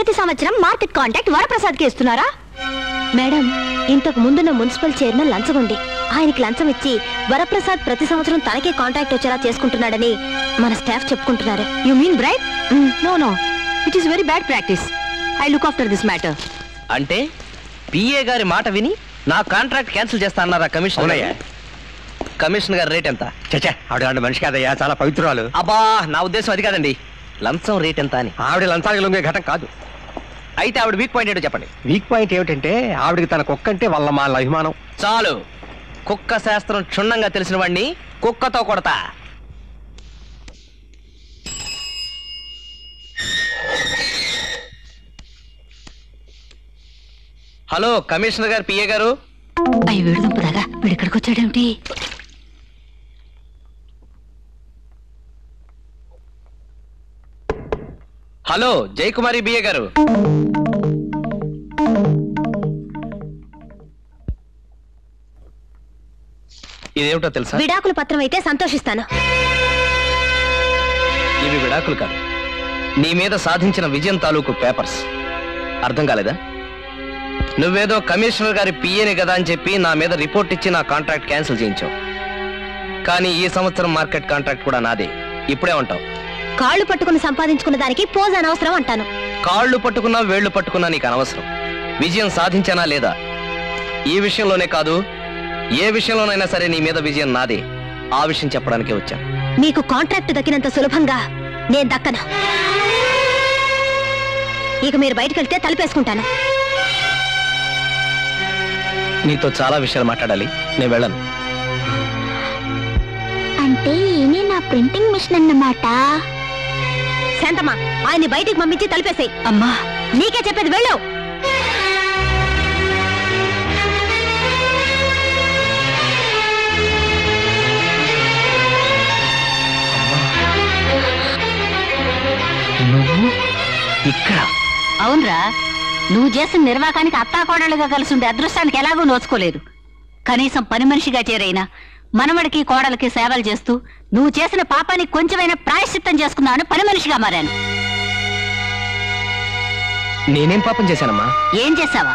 ప్రతి సంవత్సరం market contract వరప్రసాద్కి ఇస్తున్నారా? మేడం, ఇంతకు ముందున్న మున్సిపల్ చైర్మన్ లంచగొండి. ఆయనకి లంచం ఇచ్చి వరప్రసాద్ ప్రతి సంవత్సరం తనకే కాంట్రాక్ట్ వచ్చేలా చేసుకుంటున్నాడని మన స్టాఫ్ చెప్పుకుంటున్నారు. You mean bribe? No, it is very bad practice. I look after this matter. అంటే పిఏ గారి మాట విని నా కాంట్రాక్ట్ క్యాన్సిల్ చేస్తా అన్నారా కమిషనర్? కమిషనర్ గారి రేట్ ఎంత? చచ్చా, ఆవిడ మనిషి కాదయ్యా, చాలా పవిత్రాలు. అబ్బా, నా ఉద్దేశం అది కాదండి. లంచం రేట్ ఎంత అని. ఆవిడ లంచానికి లొంగే ఘటం కాదు. అయితే ఆవిడ వీక్ పాయింట్ ఏంటో చెప్పండి. వీక్ పాయింట్ ఏమిటంటే ఆవిడకి తన కుక్క అంటే వాళ్ళ మా అభిమానం. చాలు, కుక్క శాస్త్రం క్షుణ్ణంగా తెలిసిన వాడిని కుక్కతో కొడతా. హలో కమిషనర్ గారు, పిఏ గారు. అయ్యి వీడుదంపదాగా వీడిక్కడికి వచ్చాడేమిటి? హలో జయకుమారి బిఏ గారు. ఇదేమిటో తెలుసా? విడాకుల పత్రం అయితే సంతోషిస్తాను. ఇవి విడాకులు కాదు, నీ మీద సాధించిన విజయం తాలూకు పేపర్స్. అర్థం కాలేదా? నువ్వేదో కమిషనర్ గారి పిఏని కదా అని చెప్పి నా మీద రిపోర్ట్ ఇచ్చి నా కాంట్రాక్ట్ క్యాన్సిల్ చేయించావు. కానీ ఈ సంవత్సరం మార్కెట్ కాంట్రాక్ట్ కూడా నాదే. ఇప్పుడే ఉంటావు. కాళ్ళు పట్టుకుని సంపాదించుకున్న దానికి పోజ్ అనవసరం అంటాను. కాళ్ళు పట్టుకున్నా వేళ్లు పట్టుకున్నా నీకు అనవసరం. విజయం సాధించానా లేదా ఈ విషయంలోనే కాదు, ఏ విషయంలోనైనా సరే నీ మీద విజయం నాదే. ఆ విషయం చెప్పడానికే వచ్చాను. మీకు కాంట్రాక్ట్ దక్కినంత సులభంగా నేను దక్కను. ఇక మీరు బయటకు వెళ్తే తలుపేసుకుంటాను. నీతో చాలా విషయాలు మాట్లాడాలి, నేను వెళ్ళను. అంటే ఈయనే నా ప్రింటింగ్ మిషన్ అన్నమాట. శాంతమ్మా, ఆయన్ని బయటికి పంపించి తలుపేసాయి. అమ్మా, నీకే చెప్పేది, వెళ్ళు. నువ్వు ఇక్కడ? అవునరా, నువ్వు చేసిన నిర్వాకానికి అత్తాకోడలుగా కలిసి ఉండే అదృష్టానికి ఎలాగూ నోచుకోలేదు. కనీసం పని మనిషిగా చేరైనా మనవడికి కోడలకి సేవలు చేస్తూ నువ్వు చేసిన పాపానికి కొంచెమైనా ప్రాయశ్చిత్తం చేసుకున్నావని పని మనిషిగా మారాను. నేనేం పాపం చేశానమ్మా? ఏం చేసావా?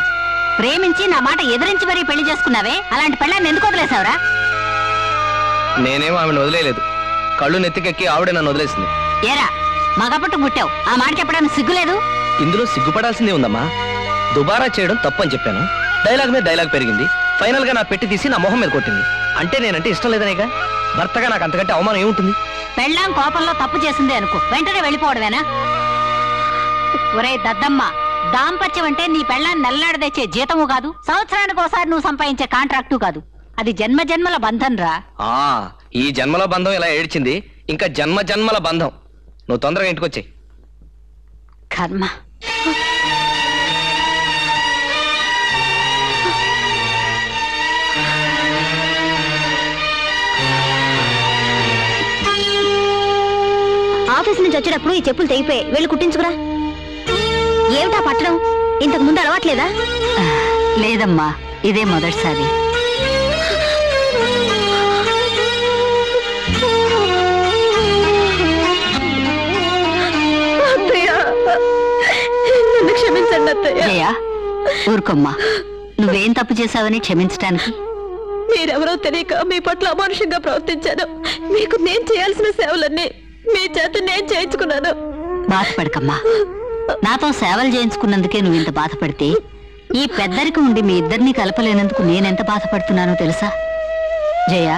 ప్రేమించి నా మాట ఎదిరించి మరీ పెళ్లి చేసుకున్నావే, అలాంటి పెళ్ళాన్ని ఎందుకు వదిలేసావురా? నేనేం ఆమెను వదిలేదు. కళ్ళు నెత్తికెక్కి ఆవిడే నన్ను వదిలేసింది. ఏరా, మగపట్టు గుట్టావు, ఆ మాట చెప్పడానికి సిగ్గులేదు? ఇందులో సిగ్గుపడాల్సిందే ఉందమ్మా. దుబారా చేయడం తప్పని చెప్పాను. డైలాగ్ మీద డైలాగ్ పెరిగింది. ఫైనల్ గా నా పెట్టి తీసి నా మొహం మీద కొట్టింది. అంటే నేనంటే ఇష్టం లేదనేగా. భర్తగా నాకు అంతకంటే అవమానం ఏముంటుంది? పెళ్ళాం కోపంలో తప్పు చేసిందే అనుకో, వెంటనే వెళ్ళిపోవడమేనా? ఒరే దద్దమ్మ, దాంపత్యం అంటే నీ పెళ్ళాన్ని నెల్లాడ తెచ్చే జీతము కాదు, సంవత్సరానికి ఒకసారి నువ్వు సంపాదించే కాంట్రాక్టు కాదు. అది జన్మ జన్మల బంధం రా. ఈ జన్మల బంధం ఇలా ఏడ్చింది, ఇంకా జన్మ జన్మల బంధం. నువ్వు తొందరగా ఇంటికొచ్చేయి. కర్మ. ఆఫీస్ నుంచి వచ్చేటప్పుడు ఈ చెప్పులు తెగిపోయి, వెళ్ళి కుట్టించుకురా. ఏమిటా పట్టడం? ఇంతకు ముందు అలవాట్లేదా? లేదమ్మా, ఇదే మొదటిసారి. క్షమించండి అత్తయ్య. జయ, ఊరుకోమ్మా. నువ్వేం తప్పు చేశావని క్షమించటానికి? మీరెవరో తెలియక మీ పట్ల అమానుషంగా ప్రవర్తించాను. మీకు నేను చేయాల్సిన సేవలన్నీ మీ చేత నేను చేయించుకున్నాను. బాధపడకమ్మా. నాతో సేవలు చేయించుకున్నందుకే నువ్వు ఇంత బాధపడితే, ఈ పెద్దరికి ఉండి మీ ఇద్దరిని కలపలేనందుకు నేనెంత బాధపడుతున్నానో తెలుసా? జయ,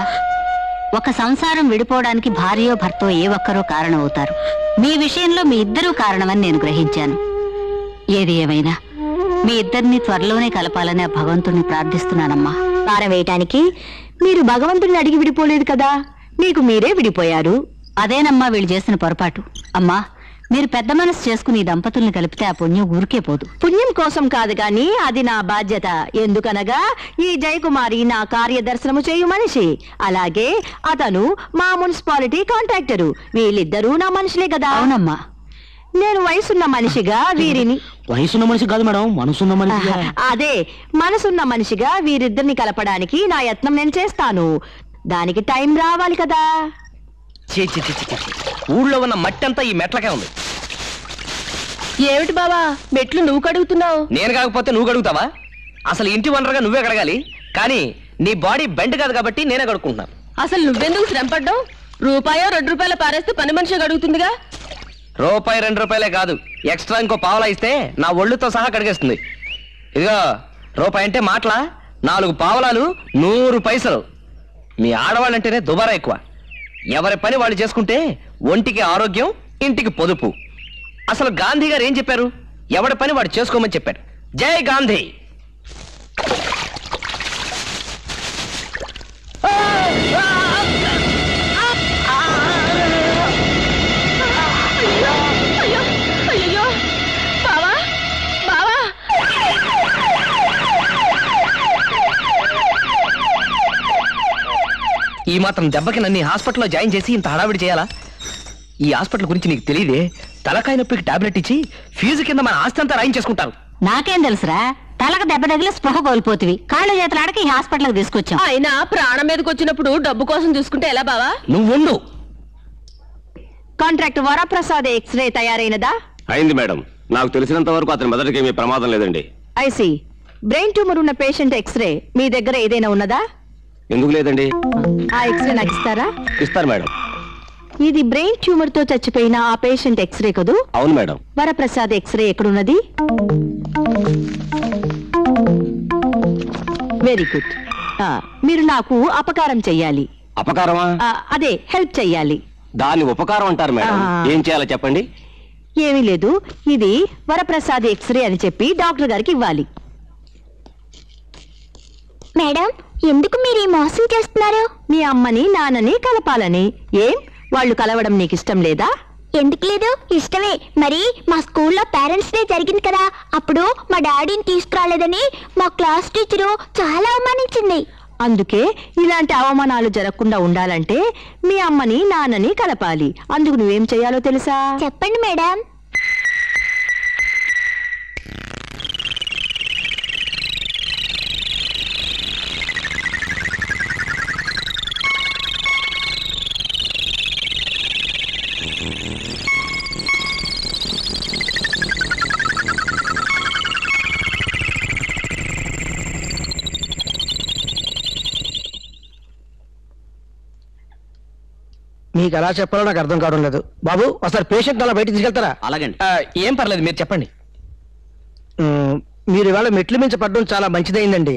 ఒక సంసారం విడిపోవడానికి భార్యో భర్తో ఏ ఒక్కరో కారణమవుతారు. మీ విషయంలో మీ ఇద్దరూ కారణమని నేను గ్రహించాను. ఏది ఏమైనా మీ ఇద్దరిని త్వరలోనే కలపాలని ఆ భగవంతుణ్ణి ప్రార్థిస్తున్నానమ్మా. పారం వేయటానికి మీరు భగవంతుడిని అడిగి విడిపోలేదు కదా, మీకు మీరే విడిపోయారు. అదేనమ్మా వీళ్ళు చేసిన పొరపాటు. అమ్మా, మీరు పెద్ద మనసు చేసుకుని ఈ దంపతుల్ని కలిపితే ఆ పుణ్యం ఊరికే పోదు. పుణ్యం కోసం కాదు గాని అది నా బాధ్యత. ఎందుకనగా ఈ జయకుమారి నా కార్యదర్శనము చేయు మనిషి, అలాగే అతను మా మున్సిపాలిటీ కాంట్రాక్టరు. వీళ్ళిద్దరూ నా మనుషులే కదా. అవునమ్మా. నేను వయసున్న మనిషిగా వీరిని, వయసున్న మనిషి కాదు మేడం, మనసున్న మనిషి. అదే మనసున్న మనిషిగా వీరిద్దరిని కలపడానికి నా యత్నం నేను చేస్తాను. దానికి టైం రావాలి కదా. ఊళ్ళో ఉన్న మట్టి అంతా ఈ మెట్లకే ఉంది. ఏమిటి బావా మెట్లు నువ్వు కడుగుతున్నావు? నేను కాకపోతే నువ్వు కడుగుతావా? అసలు ఇంటి వనరుగా నువ్వే కడగాలి, కానీ నీ బాడీ బెండ్ కాదు కాబట్టి నేనే కడుక్కుంటున్నాను. అసలు నువ్వెందుకు శ్రమ పడ్డావు? రూపాయో 2 రూపాయలు పారేస్తే పని మనిషి కడుగుతుందిగా. రూపాయి 2 రూపాయలే కాదు, ఎక్స్ట్రా ఇంకో పావలా ఇస్తే నా ఒళ్ళుతో సహా కడిగేస్తుంది. ఇదిగో రూపాయి అంటే మాటలా, 4 పావలాలు 100 పైసలు. మీ ఆడవాళ్ళంటేనే దుబారా ఎక్కువ. ఎవరి పని వాళ్ళు చేసుకుంటే ఒంటికి ఆరోగ్యం, ఇంటికి పొదుపు. అసలు గాంధీ గారు ఏం చెప్పారు? ఎవడి పని వాడు చేసుకోమని చెప్పారు. జై గాంధీ. ఈ మాత్రం దెబ్బకి నన్ను హాస్పిటల్లో జాయిన్ చేసి ఇంత హడావిడి చేయాలా? ఈ హాస్పిటల్ గురించి నీకు తెలియదే. తలకాయ నొప్పికి టాబ్లెట్ ఇచ్చి ఫీజు కింద మన ఆస్తి అంతా రాయించేసుకుంటారు. నాకేం తెలుసురా, తలకు దెబ్బ తగిలి స్పృహ కోల్పోతుంది. కాళ్ళు చేతులు ఆడకి ఈ హాస్పిటల్కి తీసుకొచ్చాం. అయినా ప్రాణం మీదకి వచ్చినప్పుడు డబ్బు కోసం చూసుకుంటే ఎలా బావా? నువ్వుండు. కాంట్రాక్ట్ వరప్రసాద్ ఎక్స్రే తయారైనదా? అయింది మేడం. నాకు తెలిసినంత వరకు అతని మెదడుకి ఏమీ ప్రమాదం లేదండి. ఐసి బ్రెయిన్ ట్యూమర్ ఉన్న పేషెంట్ ఎక్స్రే మీ దగ్గర ఏదైనా ఉన్నదా? ఎందుకు లేదండి? ఆ ఎక్స్రే నాకు ఇస్తారా? ఇస్తారు మేడం. ఇది బ్రెయిన్ ట్యూమర్ తో చచ్చిపోయిన ఆ పేషెంట్ ఎక్స్రే కదూ? అవును మేడం. వరప్రసాద్ ఎక్స్రే ఎక్కడున్నది? Very good. మీరు నాకు అపకారం చెయ్యాలి. అపకారమా? అదే హెల్ప్ చెయ్యాలి. దాన్ని ఉపకారం అంటారు మేడం. ఏం చేయాలో చెప్పండి. ఏమీ లేదు, ఇది వరప్రసాద్ ఎక్స్రే అని చెప్పి డాక్టర్ గారికి ఇవ్వాలి. మేడం, ఎందుకు మీరు ఈ మోసం చేస్తున్నారు? మీ అమ్మని నాన్నని కలపాలని. ఏం వాళ్ళు కలవడం నీకు ఇష్టం లేదా? ఎందుకు లేదు, ఇష్టమే. మరి మా స్కూల్లో పేరెంట్స్ డే జరిగింది కదా, అప్పుడు మా డాడీని తీసుకురాలేదని మా క్లాస్ టీచరు చాలా అవమానించింది. అందుకే ఇలాంటి అవమానాలు జరగకుండా ఉండాలంటే మీ అమ్మని నాన్నని కలపాలి. అందుకు నువ్వేం చేయాలో తెలుసా? చెప్పండి మేడం. మీకు ఎలా చెప్పాలో నాకు అర్థం కావడం లేదు. బాబు ఒకసారి పేషెంట్ అలా బయటికి తీసుకెళ్తారా? అలాగండి. ఏం పర్లేదు, మీరు చెప్పండి. మీరు ఇవాళ మెట్లు మించి పడడం చాలా మంచిదైందండి.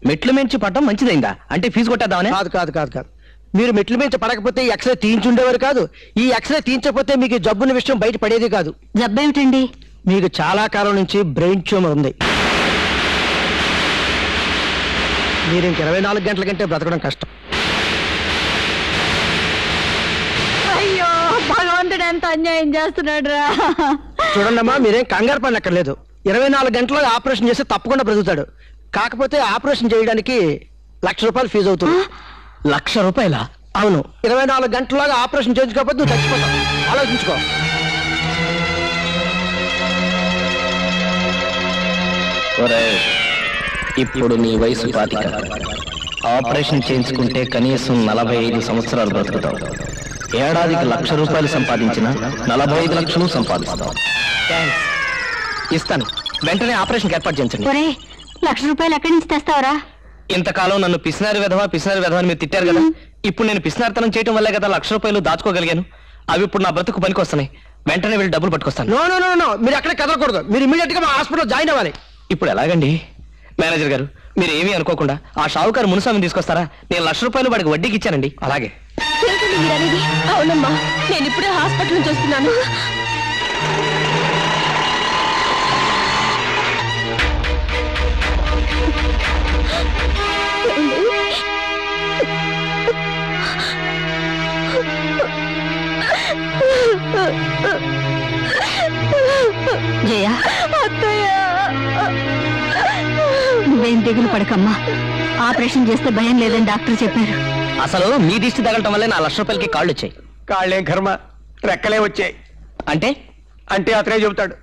మెట్లు మించి పడడం మంచిదైందా? అంటే ఫీజు కొట్టేద్దామని? కాదు కాదు కాదు కాదు. మీరు మెట్లు మించి పడకపోతే ఈ ఎక్స్రే తీయించుండేవారు కాదు. ఈ ఎక్స్రే తీయించకపోతే మీకు జబ్బున్న విషయం బయట పడేది కాదు. జబ్బేమిటండి? మీకు చాలా కాలం నుంచి బ్రెయిన్ ట్యూమర్ ఉంది. మీరు ఇంక 24 గంటల కంటే బ్రతకడం కష్టం. అయ్యో, భగవంతుడు ఎంత అన్యాయం చేస్తున్నాడు రా. చూడండమ్మా, మీరేం కంగారు పడక్కర్లేదు. 24 గంటల్లో ఆపరేషన్ చేస్తే తప్పకుండా బ్రతుకుతాడు. కాకపోతే ఆపరేషన్ చేయడానికి ₹1,00,000 ఫీజు అవుతుంది. ₹1,00,000? అవును. 24 గంటల్లోగా ఆపరేషన్ చేయించుకోకపోతే నువ్వు చచ్చిపోతావు. ఆలోచించుకో. ఇప్పుడు నీ వయసు 25. ఆపరేషన్ చేయించుకుంటే కనీసం 45 సంవత్సరాలు బ్రతుకుతావు. ఏడాదికి ₹1,00,000 సంపాదించిన 45 లక్షలు సంపాదిస్తావు. ఇస్తాను, వెంటనే ఆపరేషన్ ఏర్పాటు చేయించండి. ఒరే, ₹1,00,000 ఎక్కడి నుంచి తెస్తావరా? ఇంతకాలం నన్ను పిసినారి విధవా అని మీరు తిట్టారు కదా. ఇప్పుడు నేను పిసినారితనం చేయడం వల్లే కదా ₹1,00,000 దాచుకోగలిగాను. అవి ఇప్పుడు నా బ్రతుకు పనికి వస్తున్నాయి. వెంటనే వెళ్ళి డబ్బులు పట్టుకొస్తాను. నో నో నో నో, మీరు అక్కడే కదలకూడదు. మీరు ఇమీడియట్ గా మా హాస్పిటల్ జాయిన్ అవ్వాలి. ఇప్పుడు ఎలాగండి? మేనేజర్ గారు, మీరు ఏమీ అనుకోకుండా ఆ షావుకారు మునుస్వామిని తీసుకొస్తారా? నేను ₹1,00,000 వాడికి వడ్డీకి ఇచ్చానండి. అలాగే. అవునమ్మా, నేను ఇప్పుడే హాస్పిటల్ నుంచి వస్తున్నాను. జయ, నువ్వేం దిగులు పడకమ్మా. ఆపరేషన్ చేస్తే భయం లేదని డాక్టర్ చెప్పారు. అసలు మీ దిష్టి తగలటం వల్లే నా ₹1,00,000 కాళ్ళు వచ్చాయి. కాళ్ళేం కర్మ, రెక్కలే వచ్చాయి. అంటే అంటే అతనే చెబుతాడు.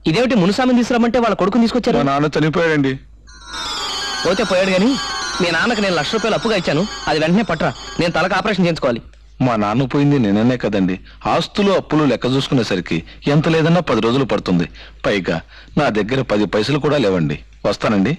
ఇదేమిటి, మునుస్వామిని తీసుకురమ్మంటే వాళ్ళ కొడుకుని తీసుకొచ్చారు? నాన్న చనిపోయాడండి. పోతే పోయాడు గాని మీ నాన్నకు నేను ₹1,00,000 అప్పుగా ఇచ్చాను. అది వెంటనే పట్టరా, నేను తలకు ఆపరేషన్ చేయించుకోవాలి. మా నాన్న పోయింది నేననే కదండి. ఆస్తులు అప్పులు లెక్క చూసుకునేసరికి ఎంత లేదన్నా 10 రోజులు పడుతుంది. పైగా నా దగ్గర 10 పైసలు కూడా లేవండి. వస్తానండి.